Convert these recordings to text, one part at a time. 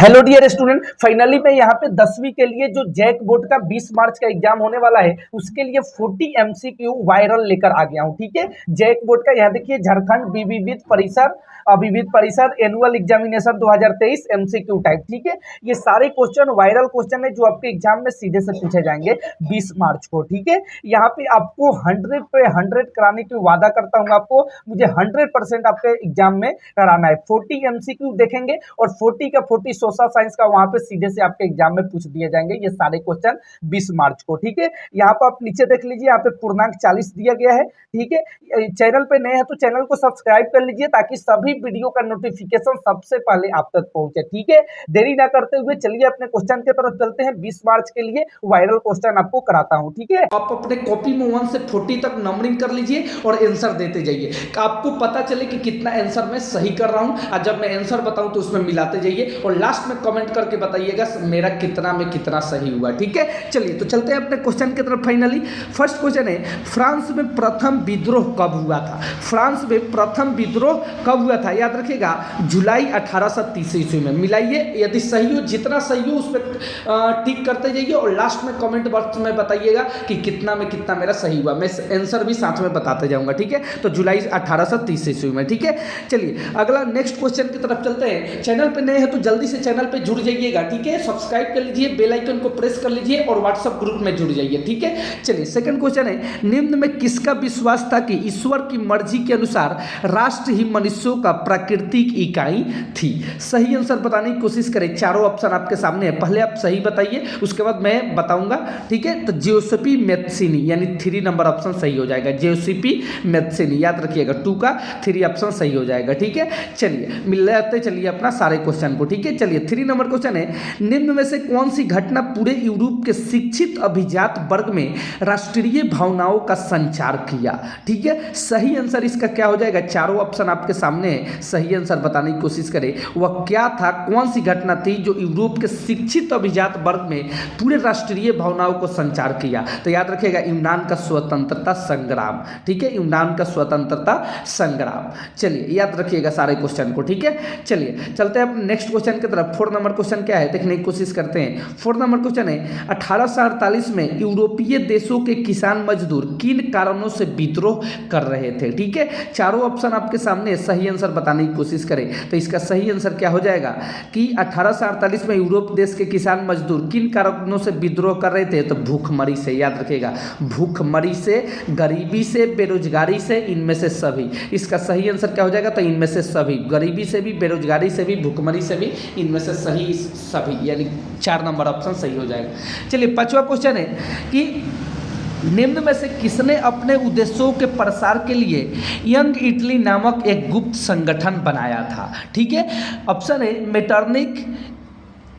Hello dear student, finally मैं यहाँ पे 10वीं के लिए जो जैक बोर्ड का 20 मार्च का एग्जाम होने वाला है उसके लिए 40 एमसीक्यू वायरल लेकर आ गया हूँ। ठीक है, जैक बोर्ड का यहाँ देखिए झारखंड विविध परिसर एनुअल एग्जामिनेशन 2023 एमसीक्यू टाइप। ठीक है, ये सारे क्वेश्चन वायरल क्वेश्चन है जो आपके एग्जाम में सीधे से पूछे जाएंगे 20 मार्च को। ठीक है, यहाँ पे आपको 100 पे 100 कराने की वादा करता हूँ, आपको मुझे 100% आपके एग्जाम में कराना है। 40 एमसीक्यू देखेंगे और 40 का 40 सोशल साइंस का वहां पे सीधे से आपके एग्जाम में पूछ दिए जाएंगे ये सारे क्वेश्चन 20 मार्च को। ठीक है, यहाँ पर आप नीचे देख लीजिए, यहाँ पे पूर्णांक 40 दिया गया है। ठीक है, चैनल पे नए हैं तो चैनल को सब्सक्राइब कर लीजिए ताकि सभी वीडियो का नोटिफिकेशन सबसे पहले आप तक पहुंचे। ठीक है, देरी ना करते हुए चलिए अपने क्वेश्चन की तरफ चलते हैं। 20 मार्च के लिए वायरल क्वेश्चन आपको कराता हूं। ठीक है, आप अपने कॉपी में 1 से 40 तक नंबरिंग कर लीजिए और आंसर देते जाइए, आपको पता चले कि कितना आंसर मैं सही कर रहा हूं। और जब मैं आंसर बताऊं तो उसमें मिलाते जाइए और लास्ट में कमेंट करके बताइएगा मेरा कितना सही हुआ। ठीक है, चलिए तो चलते हैं अपने क्वेश्चन की तरफ। फाइनली फर्स्ट क्वेश्चन है, फ्रांस में प्रथम विद्रोह कब हुआ था? फ्रांस में प्रथम विद्रोह कब हुआ था? याद रखिएगा जुलाई 1830 ईस्वी में। मिलाइए, यदि सही हो, जितना सही हो उस पर टिक करते जाइए और लास्ट में कमेंट बॉक्स में बताइएगा कि कितना में कितना मेरा सही हुआ। मैं आंसर भी साथ में बताते जाऊंगा। ठीक है, तो जुलाई 1830 ईस्वी में। ठीक है, चलिए अगला नेक्स्ट क्वेश्चन की तरफ चलते हैं। चैनल पे नए हैं तो जल्दी से चैनल पे जुड़ जाइएगा। ठीक है, सब्सक्राइब कर लीजिए, बेल आइकन को प्रेस कर लीजिए और व्हाट्सएप ग्रुप में जुड़ जाइए। ठीक है, चलिए सेकंड क्वेश्चन है, निम्न में किसका विश्वास था कि ईश्वर की मर्जी के अनुसार राष्ट्र ही मनुष्यों का प्राकृतिक इकाई थी? सही आंसर बताने की कोशिश करें। चारों ऑप्शन आपके सामने है, पहले आप सही बताइए, उसके बाद मैं बताऊंगा। ठीक है, तो जियोसेपी मैथ्सिनी यानी 3 नंबर ऑप्शन सही हो जाएगा। जियोसेपी मैथ्सिनी याद रखिएगा, 2 का 3 ऑप्शन सही हो जाएगा। ठीक है, चलिए मिल जाते चलिए अपना सारे क्वेश्चन को। ठीक है, चलिए 3 नंबर क्वेश्चन है, निम्न में से कौन सी घटना पूरे यूरोप के शिक्षित अभिजात वर्ग में राष्ट्रीय भावनाओं का संचार किया? ठीक है, सही आंसर इसका क्या हो जाएगा? चारों ऑप्शन आपके सामने है, सही आंसर बताने की कोशिश करें। वह क्या था, कौन सी घटना थी जो यूरोप के शिक्षित अभिजात वर्ग में पूरे राष्ट्रीय भावनाओं को संचार किया? तो याद रखिएगा यूनान का स्वतंत्रता संग्राम। ठीक है, यूनान का स्वतंत्रता संग्राम। चलिए याद रखिएगा सारे क्वेश्चन को। ठीक है, चलिए चलते हैं नेक्स्ट क्वेश्चन की तरफ। 4 नंबर क्वेश्चन क्या है देखने की कोशिश करते हैं। 4 नंबर क्वेश्चन है, 1848 में यूरोपीय देशों के किसान मजदूर किन कारणों से विद्रोह कर रहे थे? ठीक है, चारों ऑप्शन आपके सामने, सही आंसर बताने की कोशिश करें। तो इसका सही आंसर क्या हो जाएगा कि 1848 में यूरोप देश के किसान मजदूर किन कारणों से विद्रोह कर रहे थे? तो भूखमरी से। याद रखिएगा, भूखमरी से, गरीबी से, बेरोजगारी से, इनमें से सभी। इसका सही आंसर क्या हो जाएगा? तो इनमें से सभी, गरीबी से भी, बेरोजगारी से भी, भूखमरी से भी, इनमें से सही सभी, यानी 4 नंबर ऑप्शन सही हो जाएगा। चलिए 5वां क्वेश्चन है कि निम्न में से किसने अपने उद्देश्यों के प्रसार के लिए यंग इटली नामक एक गुप्त संगठन बनाया था? ठीक है, ऑप्शन है मेटरनिक,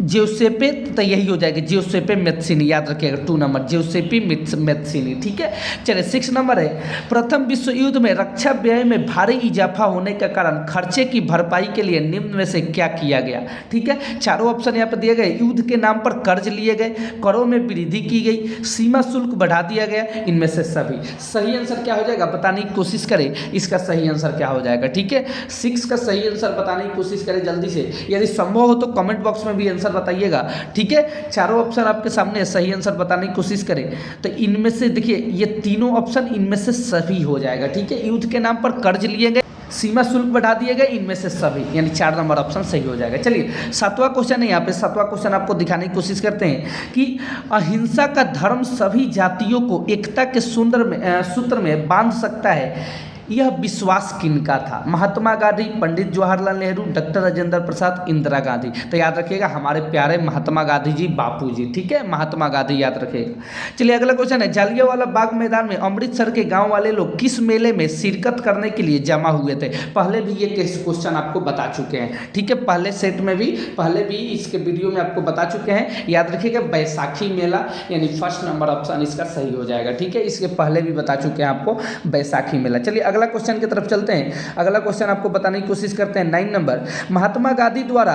जियोसेपे, तो यही हो जाएगा जियोसेपे मैथ्सिनी। याद रखिएगा 2 नंबर जियोसेपी मैथ्सिनी। ठीक है, चलिए 6 नंबर है, प्रथम विश्व युद्ध में रक्षा व्यय में भारी इजाफा होने के कारण खर्चे की भरपाई के लिए निम्न में से क्या किया गया? ठीक है, चारों ऑप्शन यहाँ पर दिए गए। युद्ध के नाम पर कर्ज लिए गए, करों में वृद्धि की गई, सीमा शुल्क बढ़ा दिया गया, इनमें से सभी। सही आंसर क्या हो जाएगा बताने की कोशिश करें। इसका सही आंसर क्या हो जाएगा? ठीक है, 6 का सही आंसर बताने की कोशिश करें जल्दी से, यदि संभव हो तो कमेंट बॉक्स में भी आंसर बताइएगा। ठीक है, चारों ऑप्शन आपके सामने, सही आंसर बताने की कोशिश करें। तो इनमें से देखिए ये तीनों ऑप्शन इनमें से सभी हो जाएगा। ठीक है, युद्ध के नाम पर कर्ज लिए गए, सीमा शुल्क बढ़ा दिए गए, इनमें से सभी, यानी 4 नंबर ऑप्शन सही हो जाएगा। चलिए 7वां क्वेश्चन है, यहाँ पे 7वां क्वेश्चन आपको दिखाने की कोशिश करते हैं कि अहिंसा का धर्म सभी जातियों को एकता के सूत्र में बांध सकता है, यह विश्वास किनका था? महात्मा गांधी, पंडित जवाहरलाल नेहरू, डॉक्टर राजेंद्र प्रसाद, इंदिरा गांधी। तो याद रखिएगा हमारे प्यारे महात्मा गांधी जी, बापू जी। ठीक है, महात्मा गांधी याद रखिएगा। चलिए अगला क्वेश्चन है, जालियांवाला बाग मैदान में अमृतसर के गांव वाले लोग किस मेले में शिरकत करने के लिए जमा हुए थे? पहले भी ये क्वेश्चन आपको बता चुके हैं। ठीक है, पहले सेट में भी, पहले भी इसके वीडियो में आपको बता चुके हैं। याद रखिएगा बैसाखी मेला, यानी 1st नंबर ऑप्शन इसका सही हो जाएगा। ठीक है, इसके पहले भी बता चुके हैं आपको, बैसाखी मेला। चलिए अगला क्वेश्चन की तरफ चलते हैं। अगला क्वेश्चन आपको बताने की कोशिश करते हैं। 9 नंबर, महात्मा गांधी द्वारा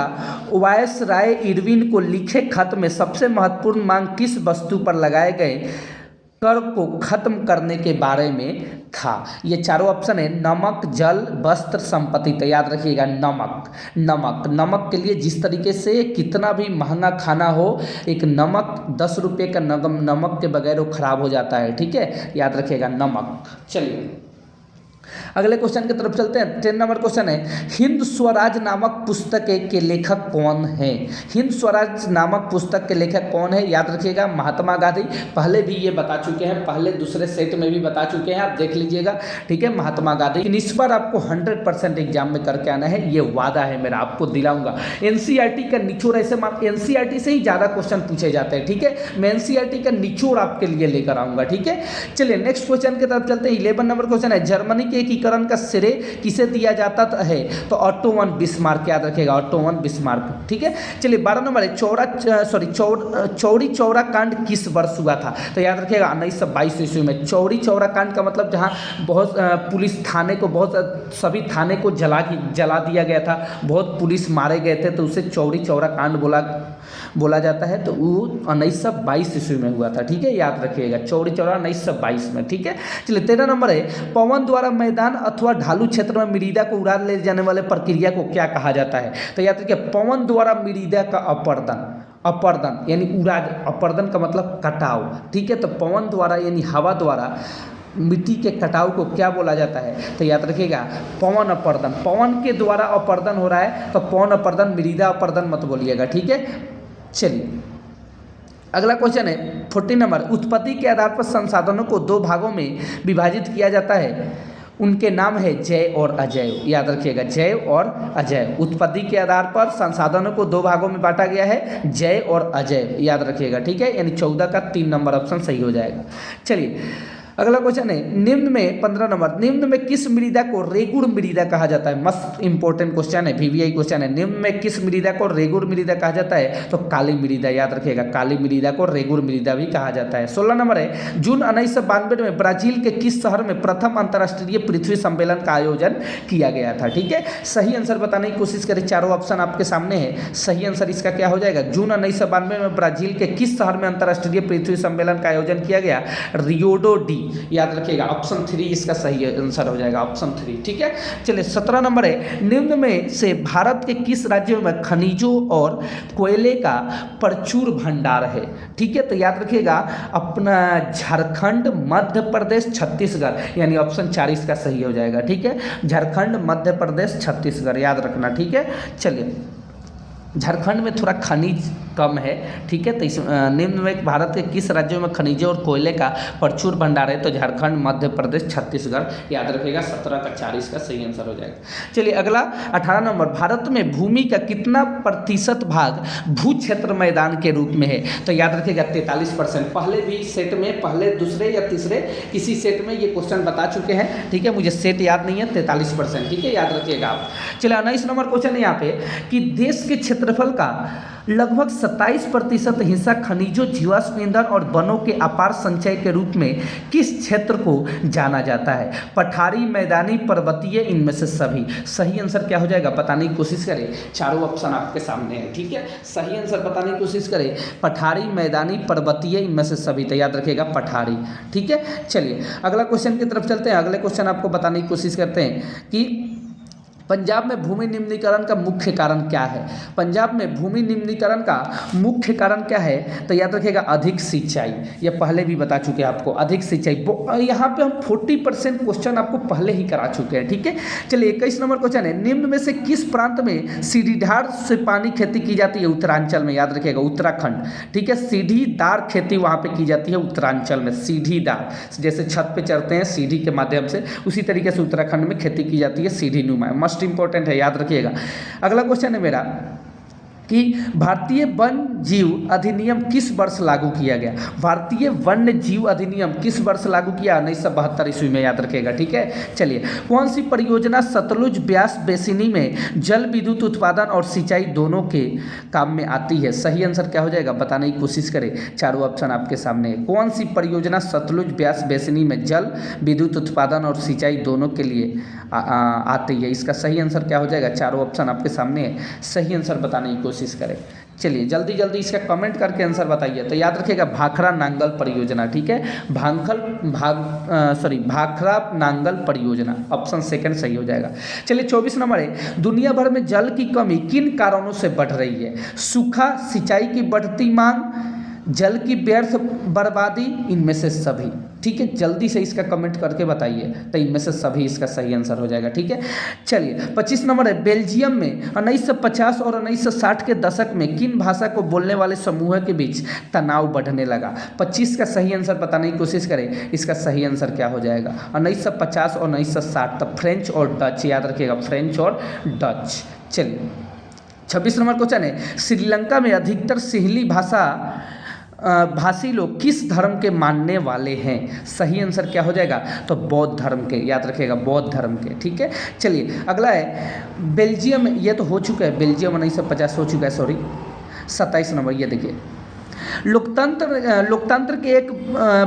वायस राय इरविन को लिखे खत में सबसे महत्वपूर्ण मांग किस वस्तु पर लगाए गए कर को खत्म करने के बारे में था। ये चारों ऑप्शन है, नमक, जल, वस्त्र, संपत्ति। तो याद रखिएगा नमक। नमक के लिए जिस तरीके से कितना भी महंगा खाना हो, एक नमक 10 रुपये का नमक के बगैर वो खराब हो जाता है। ठीक है, याद रखिएगा नमक। चलिए अगले क्वेश्चन की तरफ चलते हैं। 10 नंबर क्वेश्चन है, हिंद स्वराज नामक पुस्तक के लेखक कौन है? हिंद स्वराज नामक पुस्तक के लेखक कौन है? याद रखिएगा महात्मा गांधी। पहले भी ये बता चुके हैं, पहले दूसरे सेट में भी बता चुके हैं, आप देख लीजिएगा। ठीक है, महात्मा गांधी। लेकिन इस बार आपको 100% एग्जाम में करके आना है, ये वादा है मेरा, आपको दिलाऊंगा। एनसीईआरटी का निचोड़, ऐसे एनसीईआरटी से ही ज़्यादा क्वेश्चन पूछे जाते हैं। ठीक है, मैं एनसीईआरटी का निचोड़ आपके लिए लेकर आऊँगा। ठीक है, चलिए नेक्स्ट क्वेश्चन की तरफ चलते हैं। 11 नंबर क्वेश्चन है, जर्मनी के एकीकरण का श्रेय किसे दिया जाता है? तो ऑटो वन बिस्मार्क। याद रखिएगा ऑटो वन बिस्मार्क। ठीक है, चलिए 12 नंबर है, चौरी चौरा कांड किस वर्ष हुआ था? तो याद रखिएगा 1922 ईस्वी में। चौरी चौरा कांड का मतलब जहां बहुत पुलिस थाने को, बहुत सभी थाने को जला दिया गया था, बहुत पुलिस मारे गए थे, तो उसे चौरी चौरा कांड बोला जाता है। तो वो 1922 ईस्वी में हुआ था। ठीक है, याद रखिएगा चौरी चौरा 1922 में। ठीक है, चलिए 13 नंबर है, पवन द्वारा मैदान अथवा ढालू क्षेत्र में मृदा को उड़ा ले जाने वाले प्रक्रिया को क्या कहा जाता है? तो याद रखिए पवन द्वारा मृदा का अपर्दन यानी अपर्दन का मतलब कटाव। ठीक है, तो पवन द्वारा यानी हवा द्वारा मिट्टी के कटाव को क्या बोला जाता है? तो याद रखिएगा पवन अपर्दन। पवन के द्वारा अपर्दन हो रहा है, तो पवन अपर्दन, मृदा अपर्दन मत बोलिएगा। ठीक है, चलिए अगला क्वेश्चन है 14 नंबर, उत्पत्ति के आधार पर संसाधनों को 2 भागों में विभाजित किया जाता है, उनके नाम है जय और अजय। याद रखिएगा जय और अजय। उत्पत्ति के आधार पर संसाधनों को 2 भागों में बांटा गया है, जय और अजय। याद रखिएगा। ठीक है, यानी 14 का 3 नंबर ऑप्शन सही हो जाएगा। चलिए अगला क्वेश्चन है, निम्न में 15 नंबर, निम्न में किस मृदा को रेगुड़ मृदा कहा जाता है? मस्त इंपॉर्टेंट क्वेश्चन है, VVI क्वेश्चन है। निम्न में किस मृदा को रेगुड़ मृदा कहा जाता है? तो काली मृदा। याद रखिएगा काली मृदा को रेगुड़ मृदा भी कहा जाता है। 16 नंबर है, जून 1992 में ब्राजील के किस शहर में प्रथम अंतर्राष्ट्रीय पृथ्वी सम्मेलन का आयोजन किया गया था? ठीक है, सही आंसर बताने की कोशिश करें, चारों ऑप्शन आपके सामने है। सही आंसर इसका क्या हो जाएगा? जून 1992 में ब्राजील के किस शहर में अंतर्राष्ट्रीय पृथ्वी सम्मेलन का आयोजन किया गया? रियोडो डी। याद रखिएगा ऑप्शन 3 इसका सही आंसर हो जाएगा, ऑप्शन 3। ठीक है, चलिए 17 नंबर है, निम्न में से भारत के किस राज्य में खनिजों और कोयले का प्रचुर भंडार है? ठीक है, तो याद रखिएगा अपना झारखंड, मध्य प्रदेश, छत्तीसगढ़, यानी ऑप्शन 4 इसका सही हो जाएगा। ठीक है, झारखंड, मध्य प्रदेश, छत्तीसगढ़, याद रखना। ठीक है, चलिए झारखंड में थोड़ा खनिज कम है। ठीक है, तो इस निम्न में भारत के किस राज्यों में खनिजों और कोयले का प्रचुर भंडार है? तो झारखंड, मध्य प्रदेश, छत्तीसगढ़। याद रखिएगा 17 का 4 इसका सही आंसर हो जाएगा। चलिए अगला 18 नंबर, भारत में भूमि का कितना प्रतिशत भाग भू क्षेत्र मैदान के रूप में है? तो याद रखिएगा 43%। पहले भी सेट में, पहले दूसरे या तीसरे किसी सेट में ये क्वेश्चन बता चुके हैं। ठीक है, मुझे सेट याद नहीं है, 43%। ठीक है, याद रखिएगा आप। चलिए 19 नंबर क्वेश्चन है यहाँ पे कि देश के क्षेत्रफल का लगभग 27% हिस्सा खनिजों, जीवाश्म ईंधन और वनों के अपार संचय के रूप में किस क्षेत्र को जाना जाता है? पठारी, मैदानी, पर्वतीय, इनमें से सभी। सही आंसर क्या हो जाएगा बताने की कोशिश करें, चारों ऑप्शन आपके सामने है। ठीक है, सही आंसर बताने की कोशिश करें, पठारी, मैदानी, पर्वतीय, इनमें से सभी। तो याद रखिएगा पठारी। ठीक है, चलिए अगला क्वेश्चन की तरफ चलते हैं। अगले क्वेश्चन आपको बताने की कोशिश करते हैं कि पंजाब में भूमि निम्नीकरण का मुख्य कारण क्या है? पंजाब में भूमि निम्नीकरण का मुख्य कारण क्या है? तो याद रखिएगा अधिक सिंचाई। ये पहले भी बता चुके हैं आपको, अधिक सिंचाई। यहाँ पे हम 40% क्वेश्चन आपको पहले ही करा चुके हैं। ठीक है, चलिए 21 नंबर क्वेश्चन है, निम्न में से किस प्रांत में सीढ़ीदार से पानी खेती की जाती है? उत्तरांचल में। याद रखिएगा उत्तराखंड। ठीक है, सीढ़ीदार खेती वहाँ पे की जाती है उत्तरांचल में। सीढ़ीदार, जैसे छत पे चढ़ते हैं सीढ़ी के माध्यम से, उसी तरीके से उत्तराखंड में खेती की जाती है सीढ़ी नुमा। इंपॉर्टेंट है, याद रखिएगा। अगला क्वेश्चन है मेरा कि भारतीय वन्य जीव अधिनियम किस वर्ष लागू किया गया? भारतीय वन्य जीव अधिनियम किस वर्ष लागू किया? 1972 ईस्वी में। याद रखिएगा। ठीक है, चलिए कौन सी परियोजना सतलुज ब्यास बेसिनी में जल विद्युत उत्पादन और सिंचाई दोनों के काम में आती है? सही आंसर क्या हो जाएगा बताने की कोशिश करें, चारों ऑप्शन आपके सामने है। कौन सी परियोजना सतलुज ब्यास बेसिनी में जल विद्युत उत्पादन और सिंचाई दोनों के लिए आती है। इसका सही आंसर क्या हो जाएगा? चारों ऑप्शन आपके सामने है, सही आंसर बताने की कोशिश करें। चलिए जल्दी जल्दी इसका कमेंट करके आंसर बताइए। तो याद रखिएगा भाखड़ा नांगल परियोजना, ठीक है, भाखड़ा नांगल परियोजना, ऑप्शन सेकंड सही हो जाएगा। चलिए 24 नंबर है, दुनिया भर में जल की कमी किन कारणों से बढ़ रही है? सूखा, सिंचाई की बढ़ती मांग, जल की व्यर्थ बर्बादी, इनमें से सभी। ठीक है, जल्दी से इसका कमेंट करके बताइए। तो इनमें से सभी इसका सही आंसर हो जाएगा। ठीक है, चलिए 25 नंबर है, बेल्जियम में 1950 और 1960 के दशक में किन भाषा को बोलने वाले समूह के बीच तनाव बढ़ने लगा? 25 का सही आंसर बताने की कोशिश करें। इसका सही आंसर क्या हो जाएगा? 1950 और 1960। तो फ्रेंच और डच, याद रखिएगा फ्रेंच और डच। चलिए 26 नंबर क्वेश्चन है, श्रीलंका में अधिकतर सिंहली भाषी लोग किस धर्म के मानने वाले हैं? सही आंसर क्या हो जाएगा? तो बौद्ध धर्म के, याद रखिएगा बौद्ध धर्म के। ठीक है, चलिए अगला है बेल्जियम, ये तो हो चुका है, बेल्जियम 1950 हो चुका है, सॉरी। 27 नंबर ये देखिए, लोकतंत्र के एक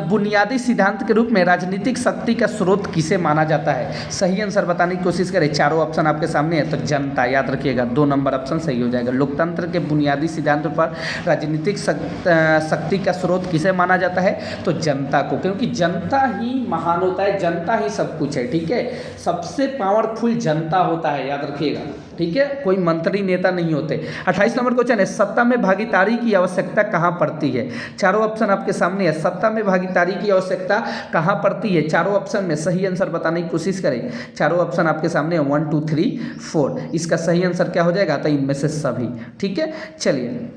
बुनियादी सिद्धांत के रूप में राजनीतिक शक्ति का स्रोत किसे माना जाता है? सही आंसर बताने की कोशिश करें। चारों ऑप्शन आपके सामने है, तो जनता, याद रखिएगा 2 नंबर ऑप्शन सही हो जाएगा। लोकतंत्र के बुनियादी सिद्धांत पर राजनीतिक शक्ति का स्रोत किसे माना जाता है? तो जनता को, क्योंकि जनता ही महान होता है, जनता ही सब कुछ है। ठीक है, सबसे पावरफुल जनता होता है, याद रखिएगा। ठीक है, कोई मंत्री नेता नहीं होते। 28 नंबर क्वेश्चन है, सत्ता में भागीदारी की आवश्यकता कहाँ पड़ती है? चारों ऑप्शन आपके सामने है, सत्ता में भागीदारी की आवश्यकता कहाँ पड़ती है? चारों ऑप्शन में सही आंसर बताने की कोशिश करें। चारों ऑप्शन आपके सामने है, 1 2 3 4। इसका सही आंसर क्या हो जाएगा? तो इनमें से सभी। ठीक है, चलिए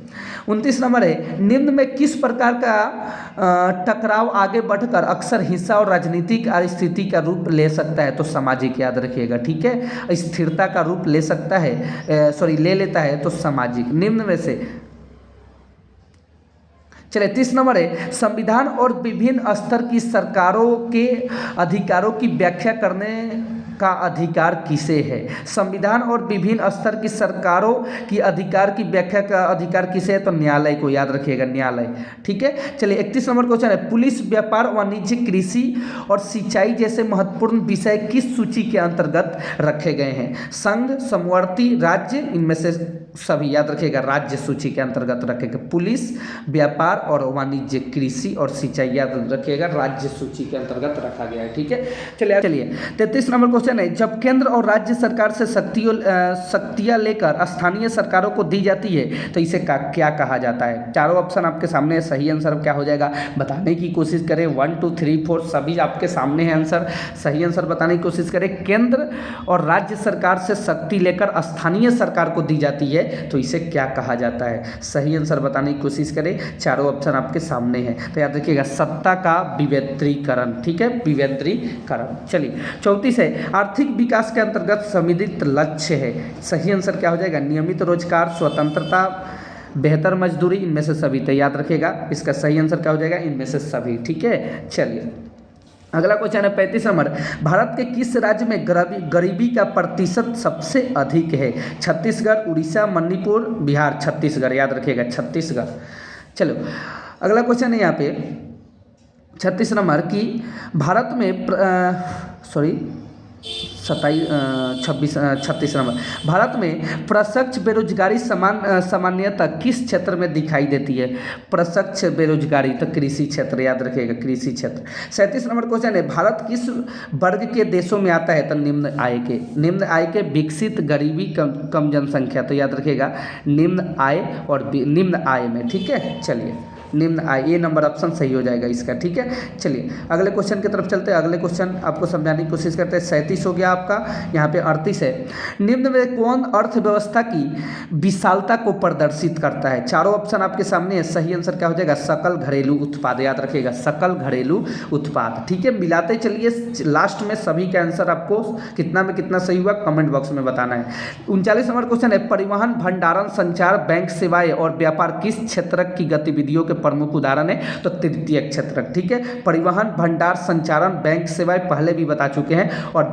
29 नंबर है, निम्न में किस प्रकार का टकराव आगे बढ़कर अक्सर हिंसा और राजनीतिक स्थिति का रूप ले सकता है? तो सामाजिक, याद रखिएगा। ठीक है, स्थिरता का रूप ले सकता है, ले लेता है, तो सामाजिक। निम्न में से चलिए 30 नंबर है, संविधान और विभिन्न स्तर की सरकारों के अधिकारों की व्याख्या करने का अधिकार किसे है? संविधान और विभिन्न स्तर की सरकारों की अधिकार की व्याख्या का अधिकार किसे है? तो न्यायालय को, याद रखिएगा न्यायालय। ठीक है, चलिए 31 नंबर क्वेश्चन है, पुलिस, व्यापार, वाणिज्य, कृषि और सिंचाई जैसे महत्वपूर्ण विषय किस सूची के अंतर्गत रखे गए हैं? संघ, समवर्ती राज्य, इनमें से सभी, याद रखिएगा राज्य सूची के अंतर्गत रखेगा। पुलिस, व्यापार और वाणिज्य, कृषि और सिंचाई, याद रखिएगा राज्य सूची के अंतर्गत रखा गया है। ठीक है, चलिए 33 नंबर क्वेश्चन है, जब केंद्र और राज्य सरकार से शक्तियां लेकर स्थानीय सरकारों को दी जाती है तो इसे क्या कहा जाता है? चारों ऑप्शन आपके सामने है, सही आंसर क्या हो जाएगा? बताने की कोशिश करें। 1 2 3 4 सभी आपके सामने है आंसर, सही आंसर बताने की कोशिश करें। केंद्र और राज्य सरकार से शक्ति लेकर स्थानीय सरकार को दी जाती है तो इसे क्या कहा जाता है? सही आंसर बताने की कोशिश करें। चारों ऑप्शन आपके सामने हैं, तो याद रखिएगा सत्ता का विकेंद्रीकरण। ठीक है, विकेंद्रीकरण। चलिए 34 है, आर्थिक विकास के अंतर्गत सम्मिलित लक्ष्य है। सही आंसर क्या हो जाएगा? नियमित रोजगार, स्वतंत्रता, बेहतर मजदूरी, इनमें से सभी। तो याद रखिएगा इसका सही आंसर क्या हो जाएगा? इनमें से सभी। ठीक है, चलिए अगला क्वेश्चन है 35 नंबर, भारत के किस राज्य में गरीबी का प्रतिशत सबसे अधिक है? छत्तीसगढ़, उड़ीसा, मणिपुर, बिहार। छत्तीसगढ़, याद रखिएगा छत्तीसगढ़। चलो अगला क्वेश्चन है यहाँ पे 36 नंबर की भारत में 36 नंबर, भारत में प्रत्यक्ष बेरोजगारी सामान्यतः किस क्षेत्र में दिखाई देती है? प्रत्यक्ष बेरोजगारी तो कृषि क्षेत्र, याद रखिएगा कृषि क्षेत्र। 37 नंबर क्वेश्चन है, भारत किस वर्ग के देशों में आता है? तो निम्न आय के, विकसित, गरीबी, कम जनसंख्या। तो याद रखिएगा निम्न आय और निम्न आय में। ठीक है, चलिए निम्न आय, ये नंबर ऑप्शन सही हो जाएगा इसका। ठीक है, चलिए अगले क्वेश्चन की तरफ चलते हैं। अगले क्वेश्चन आपको समझाने की कोशिश करते हैं। 37 हो गया आपका, यहाँ पे 38 है, निम्न में कौन अर्थव्यवस्था की विशालता को प्रदर्शित करता है? चारों ऑप्शन आपके सामने है, सही आंसर क्या हो जाएगा? सकल घरेलू उत्पाद, याद रखिएगा सकल घरेलू उत्पाद। ठीक है, मिलाते चलिए, लास्ट में सभी का आंसर आपको कितना में कितना सही हुआ कमेंट बॉक्स में बताना है। 39 नंबर क्वेश्चन है, परिवहन, भंडारण, संचार, बैंक सेवाएं और व्यापार किस क्षेत्र की गतिविधियों के प्रमुख उदाहरण है तो तृतीय क्षेत्रक, ठीक है। परिवहन, भंडार, संचारण, बैंक सेवाएं पहले भी बता चुके हैं, और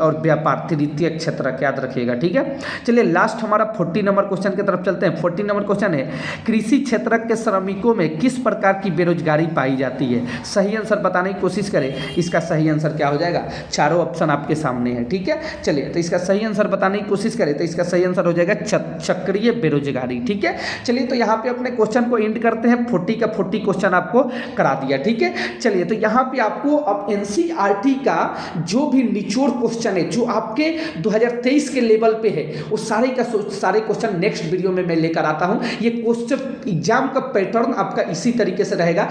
और व्यापार तृतीय क्षेत्रक, याद रखिएगा, ठीक है। चलिए लास्ट हमारा 40 नंबर क्वेश्चन की तरफ चलते हैं। 40 नंबर क्वेश्चन है, कृषि क्षेत्रक के श्रमिकों में किस प्रकार की बेरोजगारी पाई जाती है? सही आंसर बताने की कोशिश करें। इसका सही आंसर क्या हो जाएगा? चारों ऑप्शन आपके सामने है, ठीक है। चलिए तो इसका सही आंसर बताने की कोशिश करें तो इसका सही आंसर हो जाएगा चक्रीय बेरोजगारी, ठीक है। चलिए तो यहाँ पे अपने क्वेश्चन को एंड करते हैं। 40 का 40 क्वेश्चन आपको करा दिया, ठीक है। चलिए तो यहाँ पे आपको अब एनसीईआरटी का जो भी निचोड़ क्वेश्चन है जो आपके 2023 के लेवल पे है वो सारे क्वेश्चन नेक्स्ट वीडियो में मैं लेकर आता हूँ। ये क्वेश्चन एग्जाम का पैटर्न आपका इसी तरीके से रहेगा।